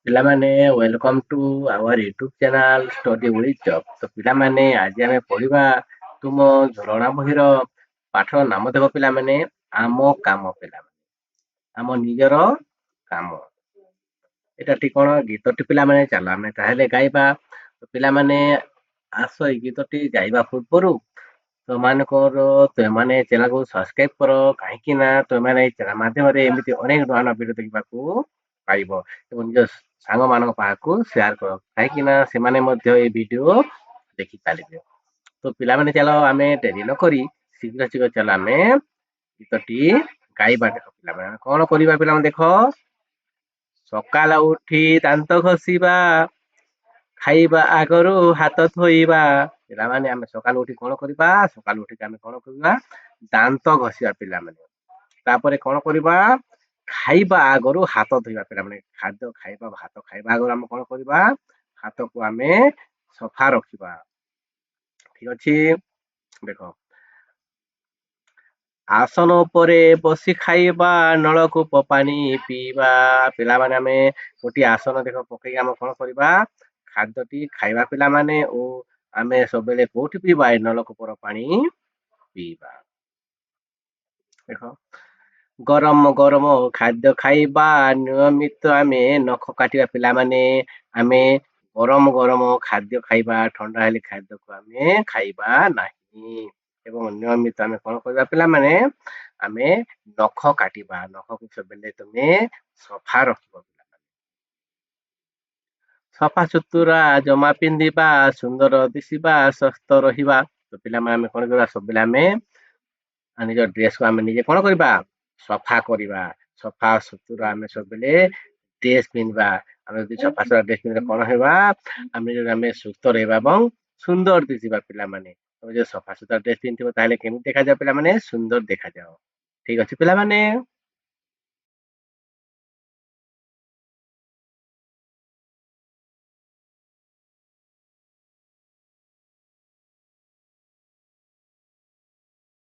ପିଲାମାନେ welcome to our YouTube channel study with ଜବ୍। ତ ପିଲାମାନେ ଆଜି ଆମେ ପଢିବା ତୁମ ଝରଣା ବହିର ପାଠର ନାମ ଦେବ ପିଲାମାନେ ଆମ କାମ। ପିଲାମାନେ ଆମ ନିଜର କାମ। ଏଟା ଠିକ କଣ ଗୀତଟି ପିଲାମାନେ ଚାଲ ଆମେ ତାହେଲେ ଗାଇବା। ତ ପିଲାମାନେ ଆସ ଏଇ ଗୀତଟି ଗାଇବା ପୂର୍ବରୁ ତୁମମାନେ ଚ୍ୟାନେଲକୁ ସବସ୍କ୍ରାଇବ କର, କାହିଁକି ନା ତୁମମାନେ ଏଇ ଚ୍ୟାନେଲ ମାଧ୍ୟମରେ ଏମିତି ଅନେକ ନୂଆ ନୂଆ ଭିଡିଓ ଦେଖିବାକୁ ପାଇବ ଏବଂ ନିଜ ସାଙ୍ଗମାନଙ୍କ ପାଖକୁ ସେୟାର କର, କାହିଁକି ନା ସେମାନେ ମଧ୍ୟ ଏଇ ଭିଡିଓ ଦେଖିପାରିବେ। ତ ପିଲାମାନେ ଚାଲ ଆମେ ଡେରି ନ କରି ଶୀଘ୍ର ଶୀଘ୍ର ଚାଲ ଆମେ ଗୀତଟି ଗାଇବା। ଦେଖ ପିଲାମାନେ ଆମେ କଣ କରିବା ପିଲାମାନେ ଦେଖ, ସକାଳ ଉଠି ଦାନ୍ତ ଘଷିବା, ଖାଇବା ଆଗରୁ ହାତ ଧୋଇବା। ପିଲାମାନେ ଆମେ ସକାଳୁ ଉଠି କଣ କରିବା, ସକାଳୁ ଉଠିକି ଆମେ କଣ କରିବା, ଦାନ୍ତ ଘଷିବା ପିଲାମାନେ। ତାପରେ କଣ କରିବା, ଖାଇବା ଆଗରୁ ହାତ ଧୋଇବା ପିଲାମାନେ। ଖାଦ୍ୟ ଖାଇବା ଭାତ ଖାଇବା ଆଗରୁ ଆମେ କଣ କରିବା, ହାତକୁ ଆମେ ସଫା ରଖିବା। ଠିକ ଅଛି, ଦେଖ ଆସନ ଉପରେ ବସି ଖାଇବା, ନଳକୂପ ପାଣି ପିଇବା। ପିଲାମାନେ ଆମେ ଗୋଟିଏ ଆସନ ଦେଖ ପକେଇକି ଆମେ କଣ କରିବା, ଖାଦ୍ୟଟି ଖାଇବା ପିଲାମାନେ ଓ ଆମେ ସବୁବେଳେ କୋଉଠି ପିଇବା, ଏ ନଳକୂପର ପାଣି ପିଇବା। ଦେଖ ଗରମ ଗରମ ଖାଦ୍ୟ ଖାଇବା, ନିୟମିତ ଆମେ ନଖ କାଟିବା ପିଲାମାନେ। ଆମେ ଗରମ ଗରମ ଖାଦ୍ୟ ଖାଇବା, ଥଣ୍ଡା ହେଲେ ଖାଦ୍ୟକୁ ଆମେ ଖାଇବା ନାହିଁ ଏବଂ ନିୟମିତ ଆମେ କଣ କରିବା ପିଲାମାନେ, ଆମେ ନଖ କାଟିବା, ନଖକୁ ସବୁବେଳେ ତୁମେ ସଫା ରଖିବ ପିଲାମାନେ। ସଫା ସୁତୁରା ଜମା ପିନ୍ଧିବା, ସୁନ୍ଦର ଦିଶିବା, ସୁସ୍ଥ ରହିବା। ତ ପିଲାମାନେ ଆମେ କଣ କରିବା, ସବୁବେଳେ ଆମେ ନିଜ ଡ୍ରେସକୁ ଆମେ ନିଜେ କଣ କରିବା, ସଫା କରିବା। ସଫା ସୁତୁରା ଆମେ ସବୁବେଳେ ଡ୍ରେସ ପିନ୍ଧିବା। ଆମେ ଯଦି ସଫା ସୁତୁରା ଡ୍ରେସ ପିନ୍ଧିଲେ କଣ ହେବା, ଆମେ ସୁସ୍ଥ ରହିବା ଏବଂ ସୁନ୍ଦର ଦିଶିବା ପିଲାମାନେ। ତମେ ଯଦି ସଫା ସୁତୁରା ଡ୍ରେସ ପିନ୍ଧିଥିବ ତାହେଲେ କେମିତି ଦେଖାଯାଅ ପିଲାମାନେ, ସୁନ୍ଦର ଦେଖାଯାଅ। ଠିକ ଅଛି ପିଲାମାନେ।